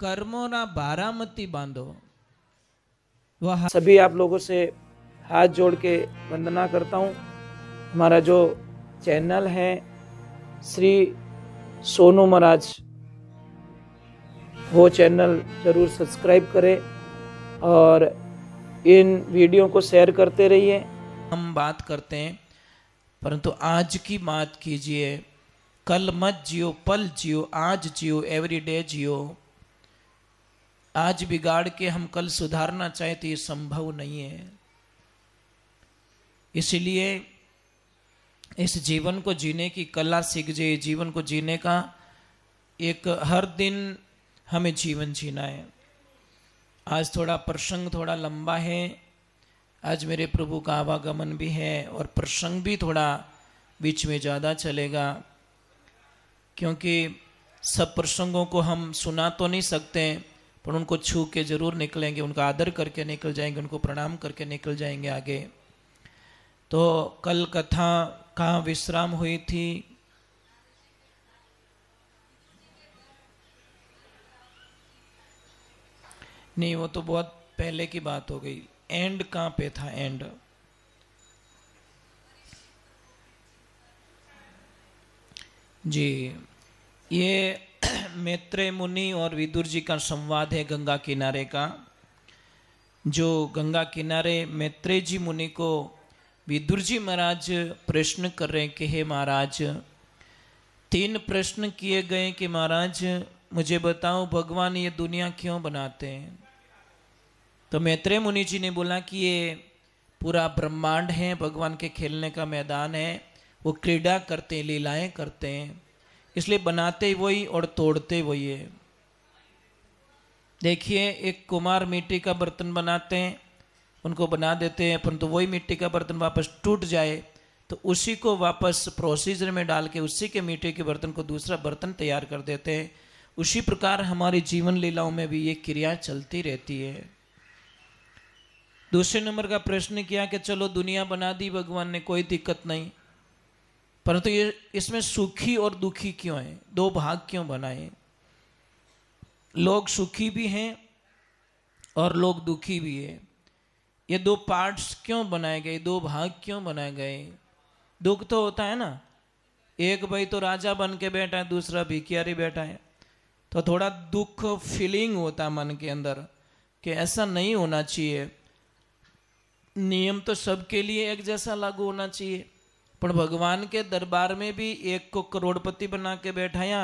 कर्मों ना बारामती बांधो। वह सभी आप लोगों से हाथ जोड़ के वंदना करता हूँ। हमारा जो चैनल है श्री सोनू महाराज, वो चैनल जरूर सब्सक्राइब करें और इन वीडियो को शेयर करते रहिए। हम बात करते हैं, परंतु आज की बात कीजिए। कल मत जियो, पल जियो, आज जियो, एवरीडे जियो। आज बिगाड़ के हम कल सुधारना चाहे तो ये संभव नहीं है। इसलिए इस जीवन को जीने की कला सीख जाए। जीवन को जीने का एक हर दिन हमें जीवन जीना है। आज थोड़ा प्रसंग थोड़ा लंबा है। आज मेरे प्रभु का आवागमन भी है और प्रसंग भी थोड़ा बीच में ज़्यादा चलेगा, क्योंकि सब प्रसंगों को हम सुना तो नहीं सकते, पर उनको छू के जरूर निकलेंगे, उनका आदर करके निकल जाएंगे, उनको प्रणाम करके निकल जाएंगे आगे। तो कल कथा कहाँ विश्राम हुई थी? नहीं, वो तो बहुत पहले की बात हो गई। एंड कहाँ पे था? एंड जी, ये मैत्रेय मुनि और विदुर जी का संवाद है गंगा किनारे का। जो गंगा किनारे मैत्रेय जी मुनि को विदुर जी महाराज प्रश्न कर रहे हैं कि हे महाराज, 3 प्रश्न किए गए कि महाराज मुझे बताओ भगवान ये दुनिया क्यों बनाते हैं? तो मैत्रेय मुनि जी ने बोला कि ये पूरा ब्रह्मांड है, भगवान के खेलने का मैदान है, वो क्रीड़ा करते हैं, लीलाएं करते हैं, इसलिए बनाते वही और तोड़ते वही है। देखिए, एक कुम्हार मिट्टी का बर्तन बनाते हैं, उनको बना देते हैं, परंतु वही मिट्टी का बर्तन वापस टूट जाए तो उसी को वापस प्रोसीजर में डाल के उसी के मिट्टी के बर्तन को दूसरा बर्तन तैयार कर देते हैं। उसी प्रकार हमारी जीवन लीलाओं में भी ये क्रिया चलती रहती है। दूसरे नंबर का प्रश्न किया कि चलो दुनिया बना दी भगवान ने, कोई दिक्कत नहीं, परंतु ये इसमें सुखी और दुखी क्यों है? 2 भाग क्यों बनाए? लोग सुखी भी हैं और लोग दुखी भी है। ये 2 पार्ट्स क्यों बनाए गए? 2 भाग क्यों बनाए गए? दुख तो होता है ना, एक भाई तो राजा बन के बैठा है, दूसरा भिखियारी बैठा है, तो थोड़ा दुख फीलिंग होता है मन के अंदर कि ऐसा नहीं होना चाहिए। नियम तो सबके लिए एक जैसा लागू होना चाहिए, पर भगवान के दरबार में भी एक को करोड़पति बना के बैठाया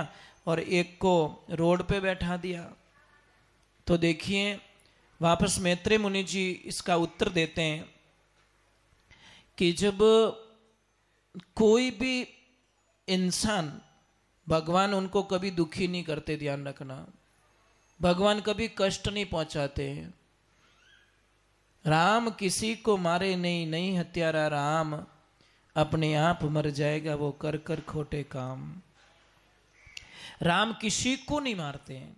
और एक को रोड पे बैठा दिया। तो देखिए, वापस मैत्रेय मुनि जी इसका उत्तर देते हैं कि जब कोई भी इंसान, भगवान उनको कभी दुखी नहीं करते, ध्यान रखना, भगवान कभी कष्ट नहीं पहुंचाते। राम किसी को मारे नहीं, नहीं हत्यारा राम, अपने आप मर जाएगा वो कर कर खोटे काम। राम किसी को नहीं मारते हैं,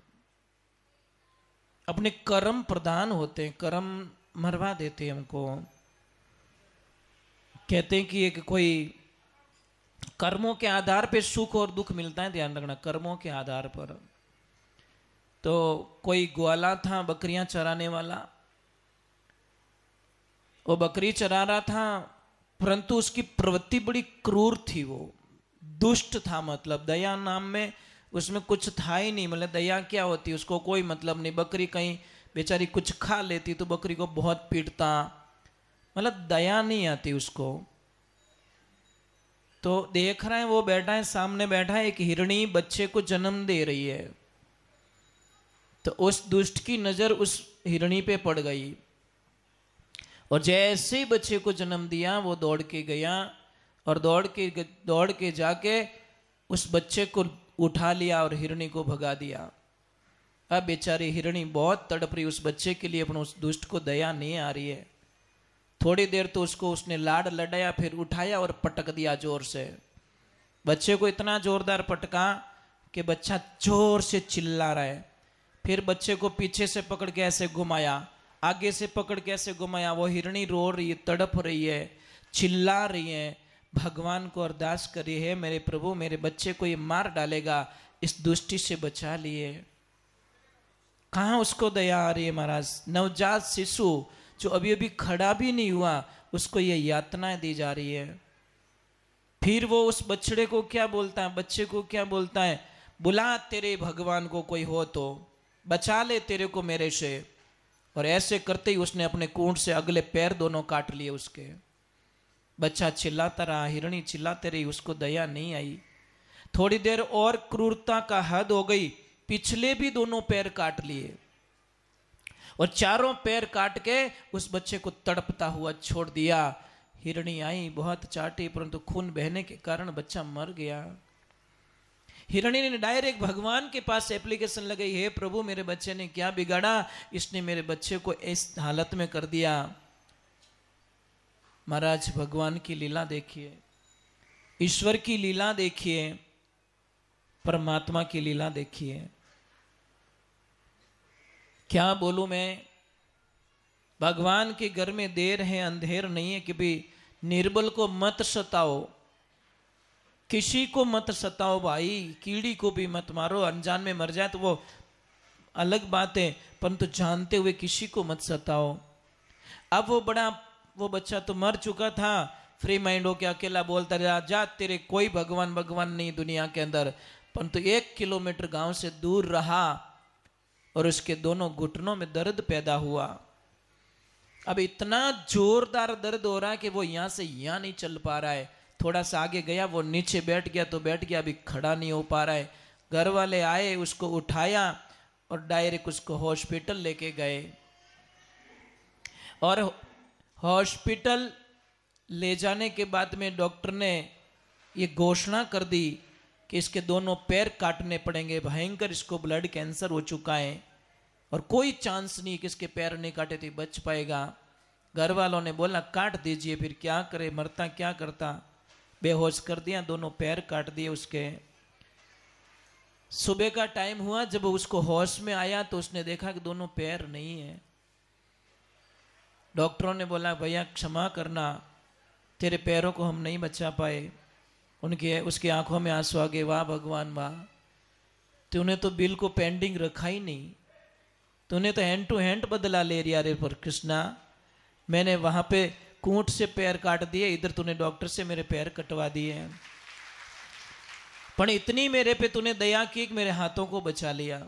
अपने कर्म प्रधान होते हैं, कर्म मरवा देते हैं हमको। कहते हैं कि एक कोई कर्मों के आधार पे सुख और दुख मिलता है, ध्यान रखना, कर्मों के आधार पर। तो कोई ग्वाला था, बकरियां चराने वाला, वो बकरी चरा रहा था, परंतु उसकी प्रवृत्ति बड़ी क्रूर थी, वो दुष्ट था। मतलब दया नाम में उसमें कुछ था ही नहीं। मतलब दया क्या होती, उसको कोई मतलब नहीं। बकरी कहीं बेचारी कुछ खा लेती तो बकरी को बहुत पीटता, मतलब दया नहीं आती उसको। तो देख रहे हैं, वो बैठा है, सामने बैठा है, एक हिरणी बच्चे को जन्म दे रही है। तो उस दुष्ट की नजर उस हिरणी पे पड़ गई और जैसे ही बच्चे को जन्म दिया वो दौड़ के गया और दौड़ के जाके उस बच्चे को उठा लिया और हिरणी को भगा दिया। अब बेचारी हिरणी बहुत तड़प रही उस बच्चे के लिए, अपने उस दुष्ट को दया नहीं आ रही है। थोड़ी देर तो उसको उसने लाड लडाया, फिर उठाया और पटक दिया जोर से। बच्चे को इतना जोरदार पटका कि बच्चा जोर से चिल्ला रहा है। फिर बच्चे को पीछे से पकड़ के ऐसे घुमाया, आगे से पकड़ के ऐसे घुमाया। वो हिरणी रो रही है, तड़प रही है, चिल्ला रही है, भगवान को अरदास करी है, मेरे प्रभु मेरे बच्चे को ये मार डालेगा, इस दुष्टि से बचा लिए। कहाँ उसको दया आ रही है महाराज। नवजात शिशु जो अभी अभी खड़ा भी नहीं हुआ, उसको ये यातनाएं दी जा रही है। फिर वो उस बछड़े को क्या बोलता है, बच्चे को क्या बोलता है, बुला तेरे भगवान को कोई हो तो बचा ले तेरे को मेरे से। और ऐसे करते ही उसने अपने कूंट से अगले पैर दोनों काट लिए उसके। बच्चा चिल्लाता रहा, हिरणी चिल्लाते रही, उसको दया नहीं आई। थोड़ी देर और क्रूरता का हद हो गई, पिछले भी दोनों पैर काट लिए और चारों पैर काट के उस बच्चे को तड़पता हुआ छोड़ दिया। हिरणी आई, बहुत चाटी, परंतु खून बहने के कारण बच्चा मर गया। हिरणी ने डायरेक्ट भगवान के पास एप्लीकेशन लगाई, हे प्रभु मेरे बच्चे ने क्या बिगाड़ा, इसने मेरे बच्चे को इस हालत में कर दिया। महाराज भगवान की लीला देखिए, ईश्वर की लीला देखिए, परमात्मा की लीला देखिए। क्या बोलूं मैं, भगवान के घर में देर है अंधेर नहीं है कि भी निर्बल को मत सताओ, किसी को मत सताओ भाई, कीड़ी को भी मत मारो, अनजान में मर जाए तो वो अलग बात है, परंतु जानते हुए किसी को मत सताओ। अब वो बच्चा तो मर चुका था, फ्री माइंड होके अकेला बोलता रहा, जा तेरे कोई भगवान भगवान नहीं दुनिया के अंदर, परंतु 1 किलोमीटर गांव से दूर रहा और उसके दोनों घुटनों में दर्द पैदा हुआ। अब इतना जोरदार दर्द हो रहा है कि वो यहां से यहां नहीं चल पा रहा है। थोड़ा सा आगे गया, वो नीचे बैठ गया तो बैठ गया, अभी खड़ा नहीं हो पा रहा है। घर वाले आए, उसको उठाया और डायरेक्ट उसको हॉस्पिटल लेके गए। और हॉस्पिटल ले जाने के बाद में डॉक्टर ने ये घोषणा कर दी कि इसके दोनों पैर काटने पड़ेंगे, भयंकर इसको ब्लड कैंसर हो चुका है और कोई चांस नहीं कि इसके पैर नहीं काटे तो बच पाएगा। घर वालों ने बोला काट दीजिए, फिर क्या करे, मरता क्या करता, बेहोश कर दिया, दोनों पैर काट दिए उसके। सुबह का टाइम हुआ, जब उसको होश में आया तो उसने देखा कि दोनों पैर नहीं है। डॉक्टरों ने बोला भैया क्षमा करना, तेरे पैरों को हम नहीं बचा पाए। उसकी आंखों में आंसू आ गए, वाह भगवान वाह, तूने तो बिल को पेंडिंग रखा ही नहीं, तूने तो हैंड टू हैंड बदला ले रिया रे। पर कृष्णा, मैंने वहां पे कूंट से पैर काट दिए, इधर तूने डॉक्टर से मेरे पैर कटवा दिए हैं, पर इतनी मेरे पे तूने दया की कि मेरे हाथों को बचा लिया।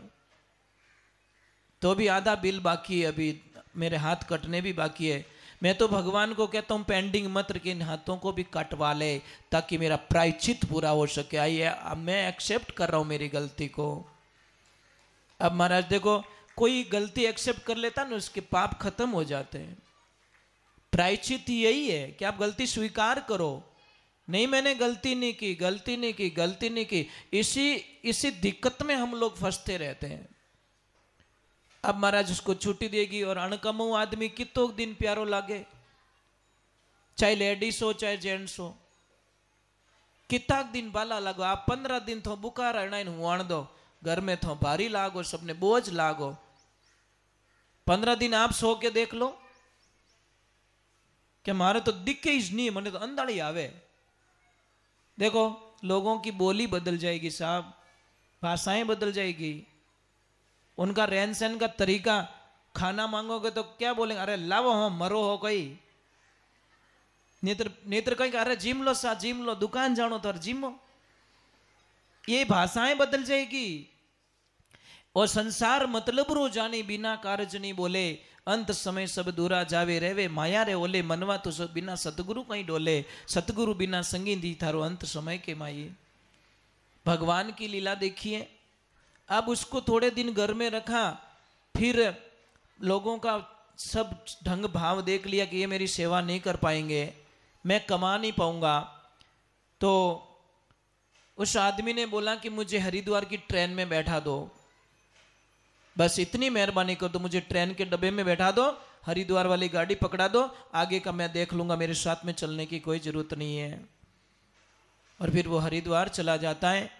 तो भी आधा बिल बाकी है, अभी मेरे हाथ कटने भी बाकी है। मैं तो भगवान को कहता हूं पेंडिंग मत रख, इन हाथों को भी कटवा ले ताकि मेरा प्रायश्चित पूरा हो सके। आइए, अब मैं एक्सेप्ट कर रहा हूं मेरी गलती को। अब महाराज देखो, कोई गलती एक्सेप्ट कर लेता ना, उसके पाप खत्म हो जाते हैं। प्रायश्चित यही है कि आप गलती स्वीकार करो, नहीं मैंने गलती नहीं की, गलती नहीं की, गलती नहीं की। इसी दिक्कत में हम लोग फंसते रहते हैं। अब महाराज उसको छुट्टी देगी और अणकमू आदमी कितो दिन प्यारो लागे, चाहे लेडीज हो चाहे जेंट्स हो, कितना दिन बाला लागो। आप 15 दिन तो बुखार हुआण दो, घर में तो भारी लागो, सबने बोझ लागो। 15 दिन आप सो के देख लो कि मारे तो दिखे ही नहीं, मने तो अंधाड़ी आवे। देखो लोगों की बोली बदल जाएगी साहब, भाषाएं बदल जाएगी, उनका रहन सहन का तरीका। खाना मांगोगे तो क्या बोलेंगे, अरे लावो हो मरो हो कोई, नेत्र कहीं अरे जिम लो सा जिम लो, दुकान जानो तो जिमो। ये भाषाएं बदल जाएगी। और संसार मतलब रो जानी बिना कारज नहीं बोले, अंत समय सब दूरा जावे रहवे, माया रे ओले मनवा तो सब बिना सतगुरु कहीं डोले, सतगुरु बिना संगी दी थारो अंत समय के माये। भगवान की लीला देखिए। अब उसको थोड़े दिन घर में रखा, फिर लोगों का सब ढंग भाव देख लिया कि ये मेरी सेवा नहीं कर पाएंगे, मैं कमा नहीं पाऊंगा। तो उस आदमी ने बोला कि मुझे हरिद्वार की ट्रेन में बैठा दो, बस इतनी मेहरबानी कर दो, मुझे ट्रेन के डब्बे में बैठा दो, हरिद्वार वाली गाड़ी पकड़ा दो, आगे का मैं देख लूंगा, मेरे साथ में चलने की कोई जरूरत नहीं है। और फिर वो हरिद्वार चला जाता है।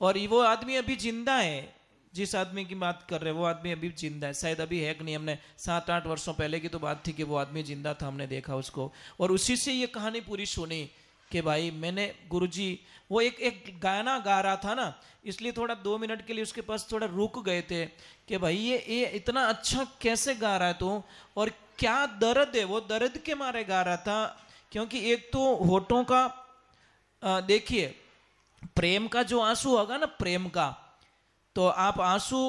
और वो आदमी अभी जिंदा है, जिस आदमी की बात कर रहे हैं वो आदमी अभी जिंदा है, शायद अभी है कि नहीं, हमने 7-8 वर्षों पहले की तो बात थी कि वो आदमी जिंदा था, हमने देखा उसको। और उसी से ये कहानी पूरी सुनी कि भाई मैंने गुरुजी, वो एक गाना गा रहा था ना, इसलिए थोड़ा 2 मिनट के लिए उसके पास थोड़ा रुक गए थे कि भाई ये इतना अच्छा कैसे गा रहा है तू, और क्या दर्द है, वो दर्द के मारे गा रहा था। क्योंकि एक तो होठों का देखिए, प्रेम का जो आंसू होगा ना, प्रेम का, तो आप आंसू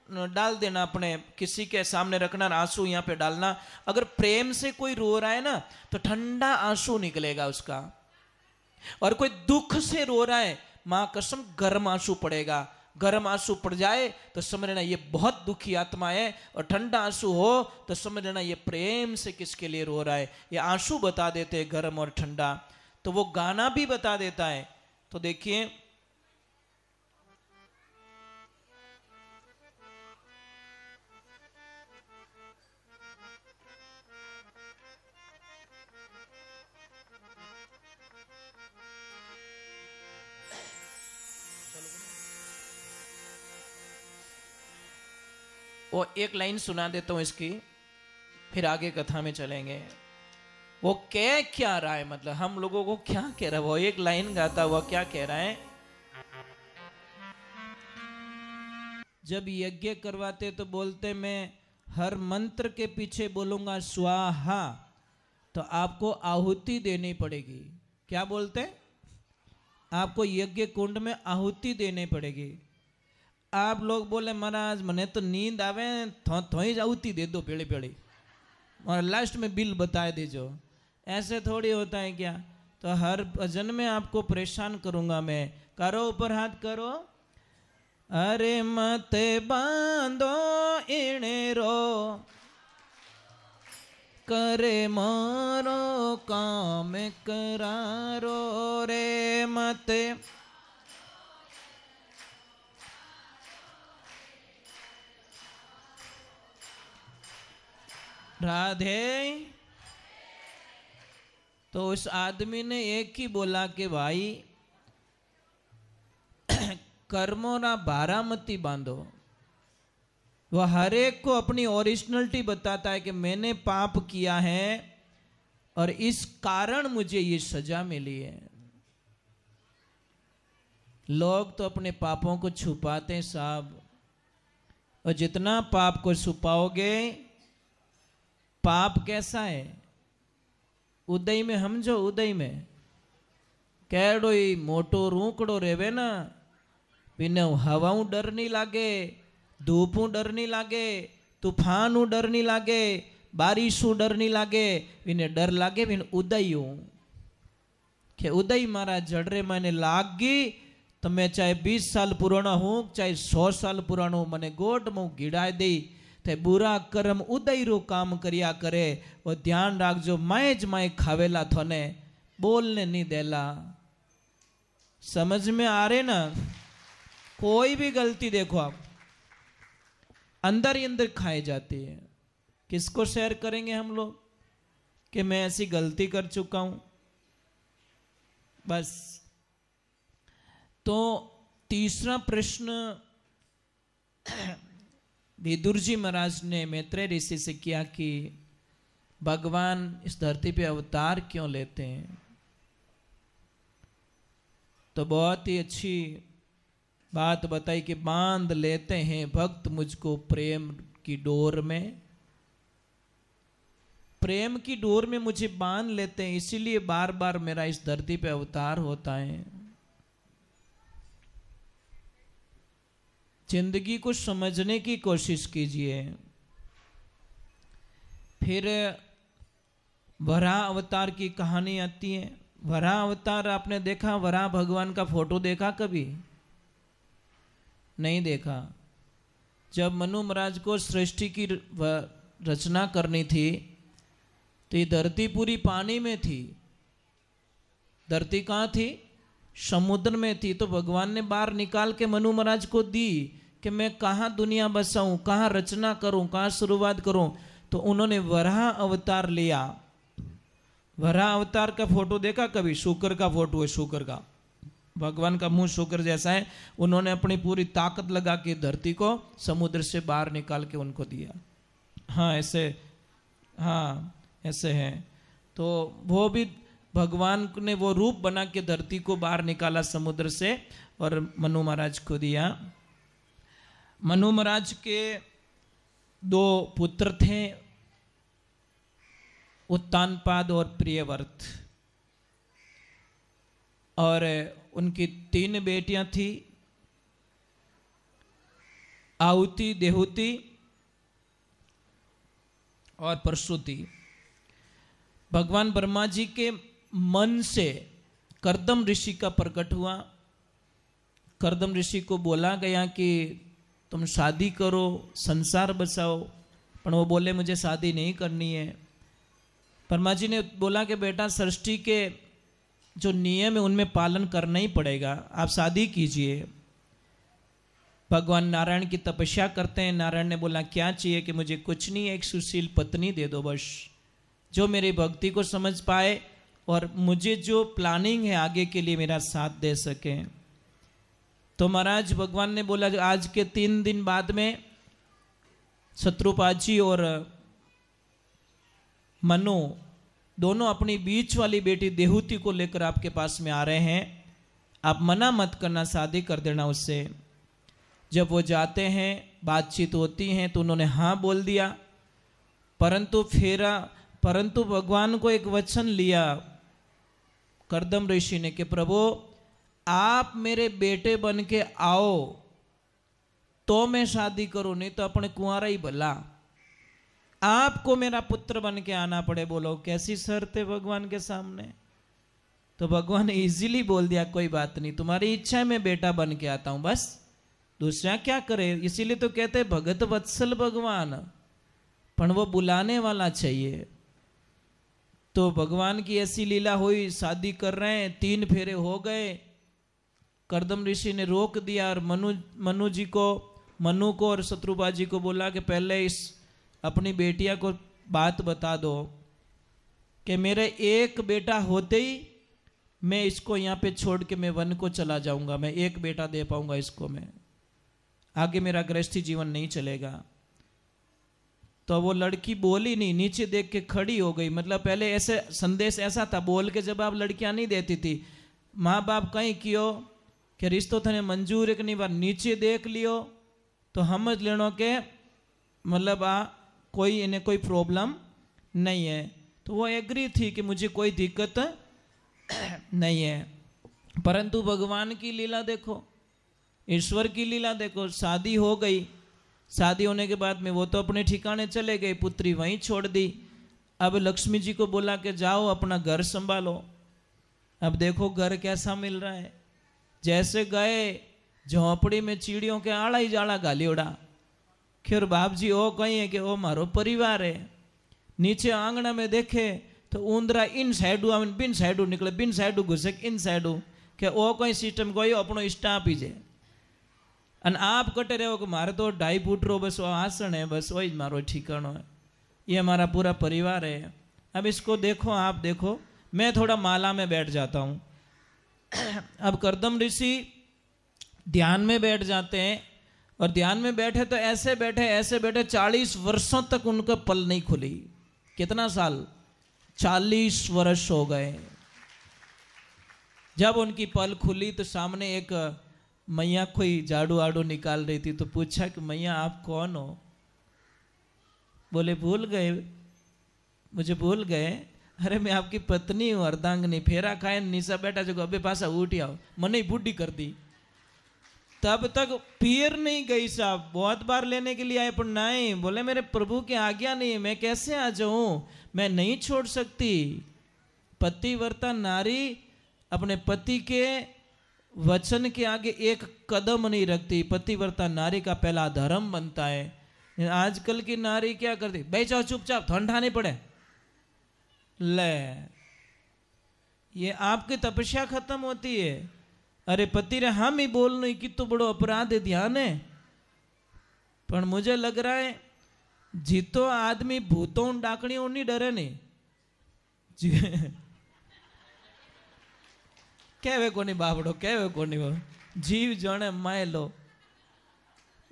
डाल देना, अपने किसी के सामने रखना, आंसू यहाँ पे डालना। अगर प्रेम से कोई रो रहा है ना, तो ठंडा आंसू निकलेगा उसका, और कोई दुख से रो रहा है, मां कसम गर्म आंसू पड़ेगा। गर्म आंसू पड़ जाए तो समझ लेना ये बहुत दुखी आत्मा है, और ठंडा आंसू हो तो समझ लेना ये प्रेम से किसके लिए रो रहा है। ये आंसू बता देते हैं गर्म और ठंडा, तो वो गाना भी बता देता है। तो देखिए, वो एक लाइन सुना देता हूं इसकी, फिर आगे कथा में चलेंगे। वो कह क्या रहा है, मतलब हम लोगों को क्या कह रहा है, वो एक लाइन गाता हुआ क्या कह रहा है। जब यज्ञ करवाते तो बोलते मैं हर मंत्र के पीछे बोलूंगा स्वाहा, तो आपको आहुति देनी पड़ेगी। क्या बोलते हैं? आपको यज्ञ कुंड में आहुति देनी पड़ेगी। आप लोग बोले महाराज मने तो नींद आवे, थो ही आहुति दे दो पेड़ी पेड़ी, और लास्ट में बिल बता दीजो। ऐसे थोड़ी होता है क्या? तो हर भजन में आपको परेशान करूंगा मैं। करो ऊपर हाथ करो। अरे मत बांधो इणेरो, करे मारो काम करारो रे मत। राधे। तो उस आदमी ने एक ही बोला कि भाई कर्मों ना बारामती बांधो। वह हर एक को अपनी ओरिजिनलिटी बताता है कि मैंने पाप किया है और इस कारण मुझे ये सजा मिली है। लोग तो अपने पापों को छुपाते हैं साहब, और जितना पाप को छुपाओगे, पाप कैसा है, उदय में हम जो उदय में कैडो ही मोटो रूकड़ो रेवे ना, बिना हवाऊ डर नहीं लागे, धूपू डर नहीं लागे, तूफानू डर नहीं लागे, बारिशू डर नहीं लागे, बिने डर लागे बिन उदय के उदय मारा जड़रे मैंने लाग गई, तो मैं चाहे 20 साल पुराना हूं चाहे 100 साल पुराना हूं, मैंने गोट में गिड़ाए दी। ते बुरा कर्म उदय रो काम करिया करे, वो ध्यान राख जो माए खावेला थोने बोलने नहीं देला। समझ में आ रहे ना? कोई भी गलती देखो आप, अंदर ही अंदर खाई जाती है। किसको शेयर करेंगे हम लोग कि मैं ऐसी गलती कर चुका हूं? बस। तो तीसरा प्रश्न विदुर जी महाराज ने मैत्रेय ऋषि से किया कि भगवान इस धरती पे अवतार क्यों लेते हैं? तो बहुत ही अच्छी बात बताई कि बांध लेते हैं भक्त मुझको प्रेम की डोर में, प्रेम की डोर में मुझे बांध लेते हैं, इसीलिए बार बार मेरा इस धरती पे अवतार होता है। जिंदगी को समझने की कोशिश कीजिए। फिर वराह अवतार की कहानी आती है। वराह अवतार आपने देखा? वराह भगवान का फोटो देखा कभी? नहीं देखा। जब मनु महाराज को सृष्टि की रचना करनी थी तो ये धरती पूरी पानी में थी। धरती कहाँ थी? समुद्र में थी। तो भगवान ने बाहर निकाल के मनु महाराज को दी कि मैं कहाँ दुनिया बसाऊं, कहाँ रचना करूं, कहाँ शुरुआत करूं। तो उन्होंने वराह अवतार लिया। वराह अवतार का फोटो देखा कभी? शुकर का फोटो है, शुकर का। भगवान का मुंह शुकर जैसा है। उन्होंने अपनी पूरी ताकत लगा के धरती को समुद्र से बाहर निकाल के उनको दिया। हाँ ऐसे, हाँ ऐसे है। तो वो भी भगवान ने वो रूप बना के धरती को बाहर निकाला समुद्र से और मनु महाराज को दिया। मनु महाराज के 2 पुत्र थे, उत्तानपाद और प्रियव्रत, और उनकी 3 बेटियां थी, आहुति, देहुति और प्रसूति। भगवान ब्रह्मा जी के मन से कर्दम ऋषि का प्रकट हुआ। कर्दम ऋषि को बोला गया कि तुम शादी करो, संसार बसाओ, पर वो बोले मुझे शादी नहीं करनी है। ब्रह्मा जी ने बोला कि बेटा सृष्टि के जो नियम है उनमें पालन करना ही पड़ेगा, आप शादी कीजिए। भगवान नारायण की तपस्या करते हैं। नारायण ने बोला क्या चाहिए? कि मुझे कुछ नहीं, एक सुशील पत्नी दे दो बस, जो मेरी भक्ति को समझ पाए और मुझे जो प्लानिंग है आगे के लिए मेरा साथ दे सके। तो महाराज भगवान ने बोला आज के 3 दिन बाद में शत्रुपाद जी और मनु दोनों अपनी बीच वाली बेटी देहुति को लेकर आपके पास में आ रहे हैं, आप मना मत करना, शादी कर देना उससे। जब वो जाते हैं, बातचीत होती हैं, तो उन्होंने हाँ बोल दिया, परंतु भगवान को एक वचन लिया कर्दम ऋषि ने कि प्रभु आप मेरे बेटे बन के आओ तो मैं शादी करूं, नहीं तो अपने कुंवारा ही भला, आपको मेरा पुत्र बन के आना पड़े। बोलो कैसी शर्त है भगवान के सामने। तो भगवान ने इजीली बोल दिया कोई बात नहीं, तुम्हारी इच्छा है मैं बेटा बन के आता हूं, बस दूसरा क्या करे। इसीलिए तो कहते हैं भगत वत्सल भगवान, पर वो बुलाने वाला चाहिए। तो भगवान की ऐसी लीला हुई, शादी कर रहे हैं, 3 फेरे हो गए। कर्दम ऋषि ने रोक दिया और मनु को और शत्रुपाद जी को बोला कि पहले इस अपनी बेटिया को बात बता दो कि मेरे एक बेटा होते ही मैं इसको यहाँ पे छोड़ के मैं वन को चला जाऊंगा, मैं एक बेटा दे पाऊंगा इसको, मैं आगे मेरा गृहस्थी जीवन नहीं चलेगा। तो वो लड़की बोली नहीं, नीचे देख के खड़ी हो गई। मतलब पहले ऐसे संदेश ऐसा था, बोल के जब आप लड़कियां नहीं देती थी, माँ बाप कहीं कियो कि रिश्तो थने मंजूर एक नहीं, बार नीचे देख लियो तो समझ लेनो के मतलब कोई इन्हें कोई प्रॉब्लम नहीं है। तो वो एग्री थी कि मुझे कोई दिक्कत नहीं है। परंतु भगवान की लीला देखो, ईश्वर की लीला देखो, शादी हो गई। शादी होने के बाद में वो तो अपने ठिकाने चले गए, पुत्री वहीं छोड़ दी। अब लक्ष्मी जी को बोला कि जाओ अपना घर संभालो। अब देखो घर कैसा मिल रहा है, जैसे गए झोंपड़ी में चिड़ियों के आड़ा ही जाड़ा गाली उड़ा। खैर बाप जी ओ कहीं है कि वो मारो परिवार है। नीचे आंगना में देखे तो ऊंदरा इन साइडू आवे बिन साइडू निकले, बिन साइडू घुसे इन साइडू, के ओ कोई सिस्टम कोई अपनो स्टाफ ही जे। અને આપ કટે રહ્યો કે મારે તો 2.5 ફૂટ રો બસ આસણ है, बस वही मारो ठिकानो है, ये हमारा पूरा परिवार है। अब इसको देखो, आप देखो, मैं थोड़ा माला में बैठ जाता हूँ। अब कर्दम ऋषि ध्यान में बैठ जाते हैं, और ध्यान में बैठे तो ऐसे बैठे 40 वर्षों तक उनका पल नहीं खुली। कितना साल? 40 वर्ष हो गए। जब उनकी पल खुली तो सामने एक मैया कोई झाड़ू आड़ू निकाल रही थी। तो पूछा कि मैया आप कौन हो? बोले भूल गए, मुझे भूल गए। अरे मैं आपकी पत्नी हूँ अर्धांगनी, फेरा खाए नीचा बैठा जो अबे पासा उठी आओ, मने ही बूढ़ी कर दी। तब तक पीर नहीं गई साहब, बहुत बार लेने के लिए आए पर नहीं, बोले मेरे प्रभु की आज्ञा नहीं, मैं कैसे आ जाऊं, मैं नहीं छोड़ सकती। पतिव्रता नारी अपने पति के वचन के आगे एक कदम नहीं रखती। पतिव्रता नारी का पहला धर्म बनता है। आजकल की नारी क्या करती, भाई जाओ चुपचाप, ठंडा नहीं पड़े, ले ये आपकी तपस्या खत्म होती है। अरे पति रे हम ही बोल नहीं कि तो बड़ो अपराध है, ध्यान है। पर मुझे लग रहा है जीतो आदमी भूतों डाकणियों नहीं डरे नहीं कहवे कोनी बाबड़ो, कहवे कोनी वो जीव जाने माय लो।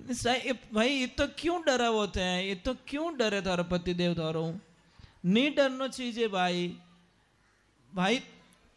भाई ये तो क्यों डरा होते हैं, ये तो क्यों डरे थारो पति देव थारो? नहीं डरना चाहिए भाई। भाई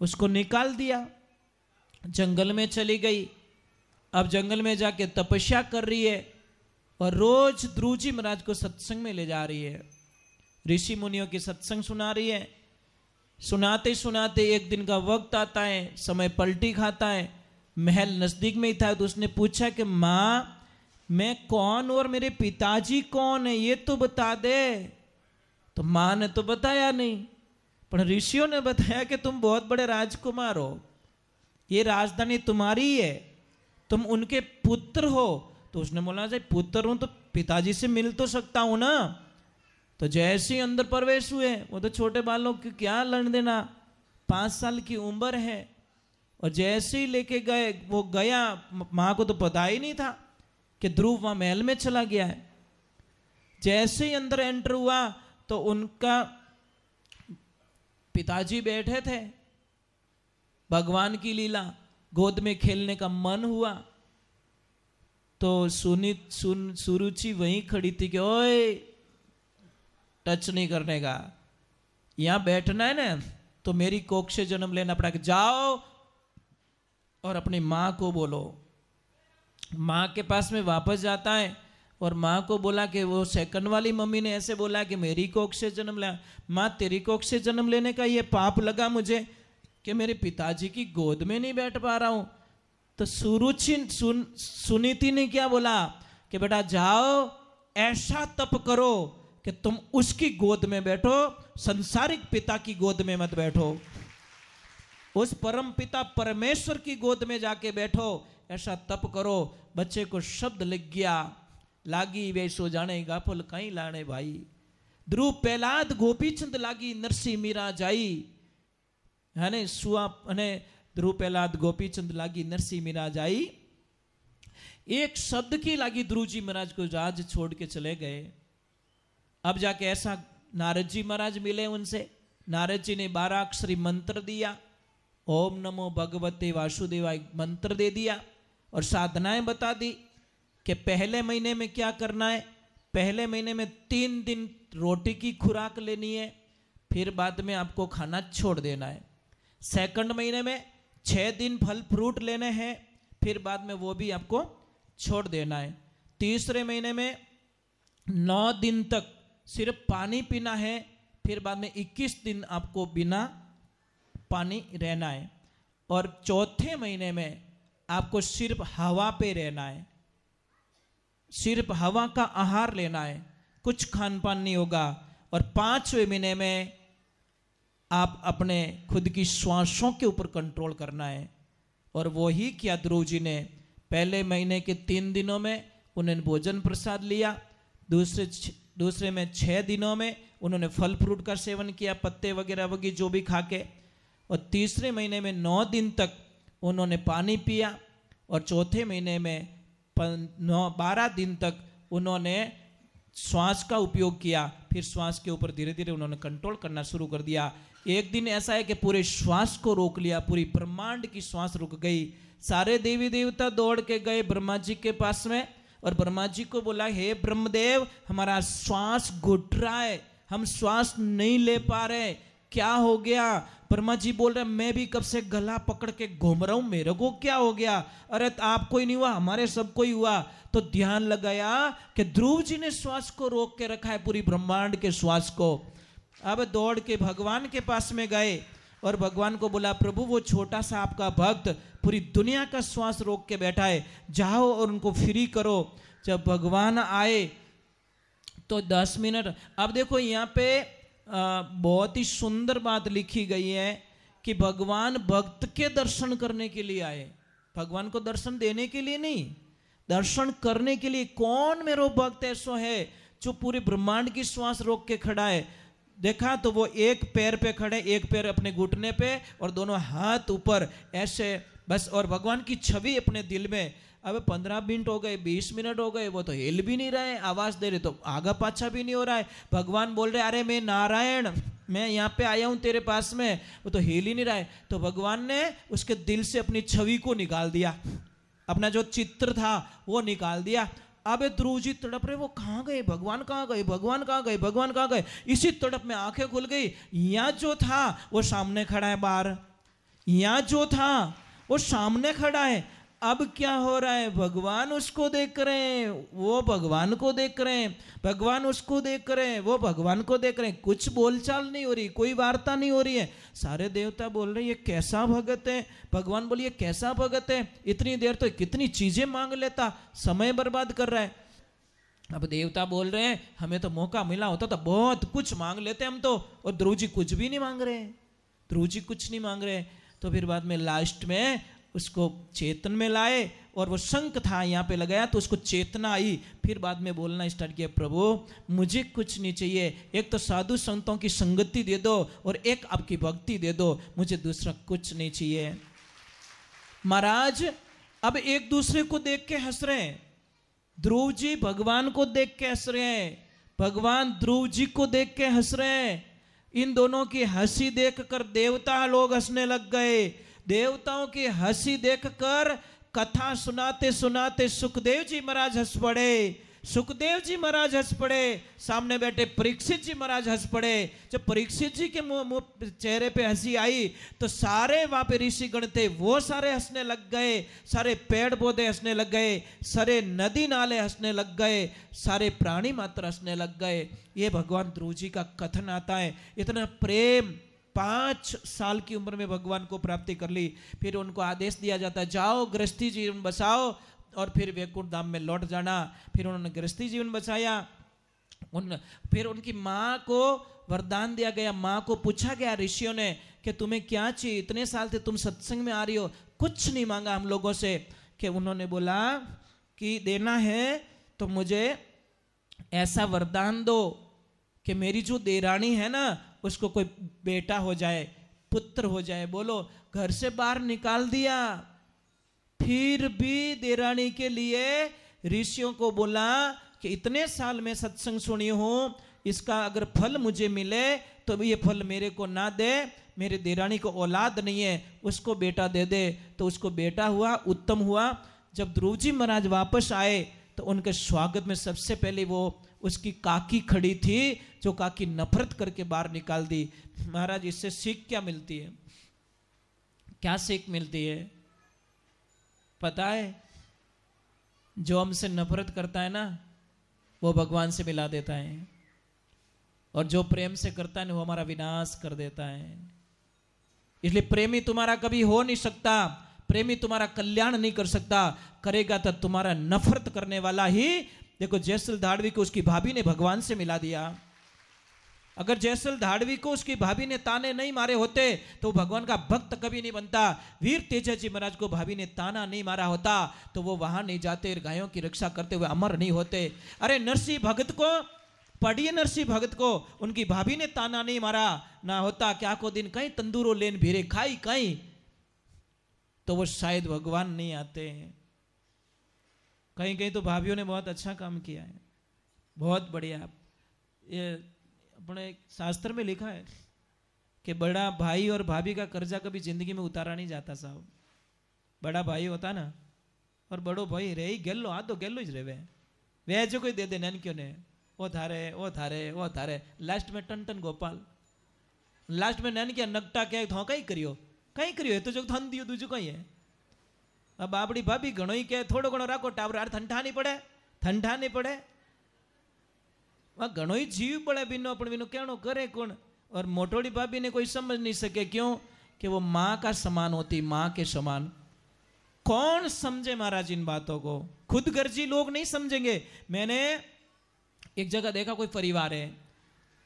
उसको निकाल दिया, जंगल में चली गई। अब जंगल में जाके तपस्या कर रही है और रोज ध्रुव जी महाराज को सत्संग में ले जा रही है, ऋषि मुनियों की सत्संग सुना रही है। सुनाते सुनाते एक दिन का वक्त आता है, समय पलटी खाता है, महल नजदीक में ही था। तो उसने पूछा कि माँ मैं कौन और मेरे पिताजी कौन है, ये तो बता दे। तो माँ ने तो बताया नहीं, पर ऋषियों ने बताया कि तुम बहुत बड़े राजकुमार हो, ये राजधानी तुम्हारी है, तुम उनके पुत्र हो। तो उसने बोला जब पुत्र हूं तो पिताजी से मिल तो सकता हूं ना। तो जैसे ही अंदर प्रवेश हुए, वो तो छोटे बालों की क्या लड़ देना, 5 साल की उम्र है। और जैसे ही लेके गए, वो गया, माँ को तो पता ही नहीं था कि ध्रुव वहां महल में चला गया है। जैसे ही अंदर एंटर हुआ तो उनका पिताजी बैठे थे, भगवान की लीला, गोद में खेलने का मन हुआ। तो सुरुचि वहीं खड़ी थी कि ओए टच नहीं करने का, यहां बैठना है ना तो मेरी कोख से जन्म लेना पड़ा, जाओ और अपनी माँ को बोलो। माँ के पास में वापस जाता है और माँ को बोला कि वो सेकंड वाली मम्मी ने ऐसे बोला कि मेरी कोख से जन्म लिया। माँ तेरी कोख से जन्म लेने का ये पाप लगा मुझे कि मेरे पिताजी की गोद में नहीं बैठ पा रहा हूं। तो सुनीति ने क्या बोला कि बेटा जाओ ऐसा तप करो कि तुम उसकी गोद में बैठो, संसारिक पिता की गोद में मत बैठो, उस परम पिता परमेश्वर की गोद में जाके बैठो, ऐसा तप करो। बच्चे को शब्द लग गया, लागी वे सो जाने गाफल कहीं लाने भाई, ध्रुव प्रहलाद गोपीचंद लागी नरसी मीरा जाई, है ने सुआ ने ध्रुव प्रहलाद गोपीचंद लागी नरसी मीरा जाई। एक शब्द की लागी ध्रुव जी महाराज को राज छोड़ के चले गए। अब जाके ऐसा नारद जी महाराज मिले उनसे, नारद जी ने 12 अक्षरी मंत्र दिया, ओम नमो भगवते वासुदेवाय मंत्र दे दिया और साधनाएं बता दी कि पहले महीने में क्या करना है। पहले महीने में 3 दिन रोटी की खुराक लेनी है, फिर बाद में आपको खाना छोड़ देना है। सेकंड महीने में 6 दिन फल फ्रूट लेने हैं, फिर बाद में वो भी आपको छोड़ देना है। तीसरे महीने में 9 दिन तक सिर्फ पानी पीना है, फिर बाद में 21 दिन आपको बिना पानी रहना है। और चौथे महीने में आपको सिर्फ हवा पे रहना है, सिर्फ हवा का आहार लेना है, कुछ खान पान नहीं होगा। और 5वें महीने में आप अपने खुद की श्वासों के ऊपर कंट्रोल करना है। और वो ही किया ध्रुव जी ने। पहले महीने के 3 दिनों में उन्होंने भोजन प्रसाद लिया, दूसरे में 6 दिनों में उन्होंने फल फ्रूट का सेवन किया, पत्ते वगैरह वगैरह जो भी खा के, और तीसरे महीने में 9 दिन तक उन्होंने पानी पिया, और चौथे महीने में 12 दिन तक उन्होंने श्वास का उपयोग किया। फिर श्वास के ऊपर धीरे धीरे उन्होंने कंट्रोल करना शुरू कर दिया। एक दिन ऐसा है कि पूरे श्वास को रोक लिया, पूरी ब्रह्मांड की श्वास रुक गई। सारे देवी देवता दौड़ के गए ब्रह्मा जी के पास में, और ब्रह्मा जी को बोला, हे ब्रह्मदेव हमारा श्वास घुट रहा है, हम श्वास नहीं ले पा रहे, क्या हो गया? ब्रह्मा जी बोल रहे, मैं भी कब से गला पकड़ के घूम रहा हूं, मेरे को क्या हो गया? अरे आपको ही नहीं हुआ, हमारे सबको ही हुआ। तो ध्यान लगाया कि ध्रुव जी ने श्वास को रोक के रखा है, पूरी ब्रह्मांड के श्वास को। अब दौड़ के भगवान के पास में गए और भगवान को बोला, प्रभु वो छोटा सा आपका भक्त पूरी दुनिया का श्वास रोक के बैठा है, जाओ और उनको फ्री करो। जब भगवान आए तो 10 मिनट, अब देखो यहाँ पे बहुत ही सुंदर बात लिखी गई है कि भगवान भक्त के दर्शन करने के लिए आए, भगवान को दर्शन देने के लिए नहीं, दर्शन करने के लिए। कौन मेरो भक्त ऐसा है जो पूरे ब्रह्मांड की श्वास रोक के खड़ा है? देखा तो वो एक पैर पे खड़े, एक पैर अपने घुटने पे और दोनों हाथ ऊपर ऐसे बस, और भगवान की छवि अपने दिल में। अब 15 मिनट हो गए, 20 मिनट हो गए, वो तो हिल भी नहीं रहे, आवाज दे रहे तो आगा पाछा भी नहीं हो रहा है। भगवान बोल रहे, अरे मैं नारायण, मैं यहाँ पे आया हूँ तेरे पास में, वो तो हिल ही नहीं रहा है। तो भगवान ने उसके दिल से अपनी छवि को निकाल दिया, अपना जो चित्र था वो निकाल दिया। अब ध्रुव जी तड़प रहे, वो कहाँ गए, भगवान कहाँ गए, भगवान कहाँ गए, भगवान कहाँ गए? इसी तड़प में आंखें खुल गई, यहाँ जो था वो सामने खड़ा है बाहर, यहाँ जो था वो सामने खड़ा है, अब क्या हो रहा है, भगवान उसको देख रहे हैं, वो भगवान को देख रहे हैं, भगवान उसको देख रहे हैं, वो भगवान को देख रहे हैं, कुछ बोलचाल नहीं हो रही, कोई वार्ता नहीं हो रही है। सारे देवता बोल रहे हैं ये कैसा भगत है, भगवान बोलिए ये कैसा भगत है, इतनी देर तो कितनी चीजें मांग लेता, समय बर्बाद कर रहा है। अब देवता बोल रहे हैं हमें तो मौका मिला होता तो बहुत कुछ मांग लेते हम तो, और ध्रुव जी कुछ भी नहीं मांग रहे, ध्रुव जी कुछ नहीं मांग रहे। तो फिर बाद में लास्ट में उसको चेतन में लाए, और वो शंख था यहाँ पे लगाया तो उसको चेतना आई। फिर बाद में बोलना स्टार्ट किया, प्रभु मुझे कुछ नहीं चाहिए, एक तो साधु संतों की संगति दे दो और एक आपकी भक्ति दे दो, मुझे दूसरा कुछ नहीं चाहिए। महाराज अब एक दूसरे को देख के हंस रहे हैं, ध्रुव जी भगवान को देख के हंस रहे हैं, भगवान ध्रुव जी को देख के हंस रहे हैं। इन दोनों की हंसी देखकर देवता लोग हंसने लग गए। देवताओं की हंसी देखकर कथा सुनाते सुनाते सुखदेव जी महाराज हंस पड़े, सुखदेव जी महाराज हंस पड़े, सामने बैठे परीक्षित जी महाराज हंस पड़े। जब परीक्षित जी के मुंह चेहरे पे हंसी आई तो सारे वहां पे ऋषिगण थे वो सारे हंसने लग गए, सारे पेड़ पौधे हंसने लग गए, सारे नदी नाले हंसने लग गए, सारे प्राणी मात्र हंसने लग गए। ये भगवान ध्रुव जी का कथन आता है। इतना प्रेम, 5 साल की उम्र में भगवान को प्राप्ति कर ली। फिर उनको आदेश दिया जाता है जाओ गृहस्थी जीवन बसाओ और फिर वैकुंठ धाम में लौट जाना। फिर उन्होंने गृहस्थी जीवन बचाया। फिर उनकी माँ को वरदान दिया गया, माँ को पूछा गया ऋषियों ने कि तुम्हें क्या चाहिए, इतने साल से तुम सत्संग में आ रही हो, कुछ नहीं मांगा हम लोगों से। कि उन्होंने बोला कि देना है तो मुझे ऐसा वरदान दो कि मेरी जो देरानी है ना उसको कोई बेटा हो जाए, पुत्र हो जाए। बोलो, घर से बाहर निकाल दिया, फिर भी देरानी के लिए ऋषियों को बोला कि इतने साल में सत्संग सुनी हूं, इसका अगर फल मुझे मिले तो ये फल मेरे को ना दे, मेरे देरानी को औलाद नहीं है, उसको बेटा दे दे। तो उसको बेटा हुआ, उत्तम हुआ। जब ध्रुव जी महाराज वापस आए तो उनके स्वागत में सबसे पहले वो उसकी काकी खड़ी थी, जो काकी नफरत करके बाहर निकाल दी। महाराज इससे सीख क्या मिलती है, क्या सीख मिलती है पता है? जो हमसे नफरत करता है ना वो भगवान से मिला देता है, और जो प्रेम से करता है ना वो हमारा विनाश कर देता है। इसलिए प्रेमी तुम्हारा कभी हो नहीं सकता, प्रेमी तुम्हारा कल्याण नहीं कर सकता, करेगा तो तुम्हारा नफरत करने वाला ही। देखो जयसल धाड़वी को उसकी भाभी ने भगवान से मिला दिया। अगर जयसल धाड़वी को उसकी भाभी ने ताने नहीं मारे होते तो भगवान का भक्त कभी नहीं बनता। वीर तेजा जी महाराज को भाभी ने ताना नहीं मारा होता तो वो वहां नहीं जाते, गायों की रक्षा करते हुए अमर नहीं होते। अरे नरसिंह भगत को पढ़िए, नरसिंह भगत को उनकी भाभी ने ताना नहीं मारा ना होता, क्या को दिन कहीं तंदूरो लेन भीरे खाई कहीं, तो वो शायद भगवान नहीं आते। कहीं कहीं तो भाभीयों ने बहुत अच्छा काम किया है, बहुत बढ़िया। ये अपने शास्त्र में लिखा है कि बड़ा भाई और भाभी का कर्जा कभी जिंदगी में उतारा नहीं जाता साहब। बड़ा भाई होता ना और बड़ो भाई रे गेलो, आ तो गेलो ज रे वे जो कोई दे दे नैन क्यों ने वो थारे वो थारे वो थारे, लास्ट में टन टन गोपाल, लास्ट में नैन क्या नगटा क्या थो कई करियो कई करियो है तो जो थन दियो दूजो कई है। अब आपड़ी भाभी घणो ही के थोड़ो घणो राखो टावर, यार ठंडा नहीं पड़े, ठंडा नहीं पड़े, वह घणो ही जीव पड़े बिनो पण बिनो कहनो करे कौन। और मोटोड़ी भाभी ने कोई समझ नहीं सके, क्यों कि वो माँ का समान होती, माँ के समान। कौन समझे महाराज इन बातों को, खुद गर्जी लोग नहीं समझेंगे। मैंने एक जगह देखा कोई परिवार है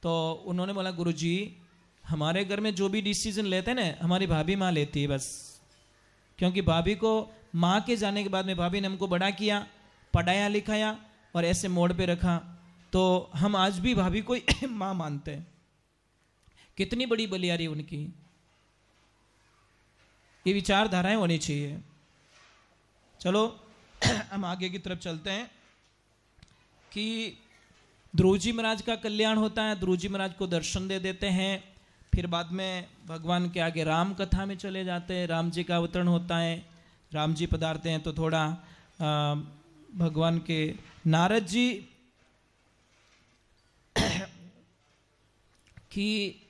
तो उन्होंने बोला गुरुजी हमारे घर में जो भी डिसीजन लेते हैं ना हमारी भाभी माँ लेती है बस, क्योंकि भाभी को माँ के जाने के बाद में भाभी ने हमको बड़ा किया, पढ़ाया लिखाया और ऐसे मोड़ पे रखा, तो हम आज भी भाभी को माँ मानते हैं। कितनी बड़ी बलियारी उनकी। ये विचारधाराएं होनी चाहिए। चलो हम आगे की तरफ चलते हैं कि ध्रुव जी महाराज का कल्याण होता है, ध्रुव जी महाराज को दर्शन दे देते हैं। फिर बाद में भगवान के आगे राम कथा में चले जाते हैं, राम जी का अवतरण होता है, राम जी पधारते हैं। तो थोड़ा भगवान के नारद जी कि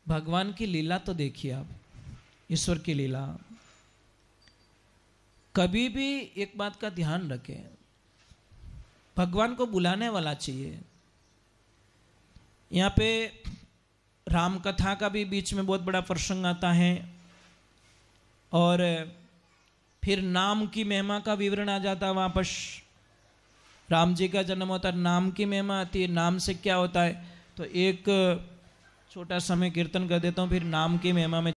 भगवान की लीला तो देखिए आप, ईश्वर की लीला। कभी भी एक बात का ध्यान रखें, भगवान को बुलाने वाला चाहिए। यहाँ पे राम कथा का भी बीच में बहुत बड़ा प्रसंग आता है, और फिर नाम की महिमा का विवरण आ जाता है। वापस राम जी का जन्म होता है, नाम की महिमा आती है, नाम से क्या होता है। तो एक छोटा समय कीर्तन कर देता हूँ, फिर नाम की महिमा में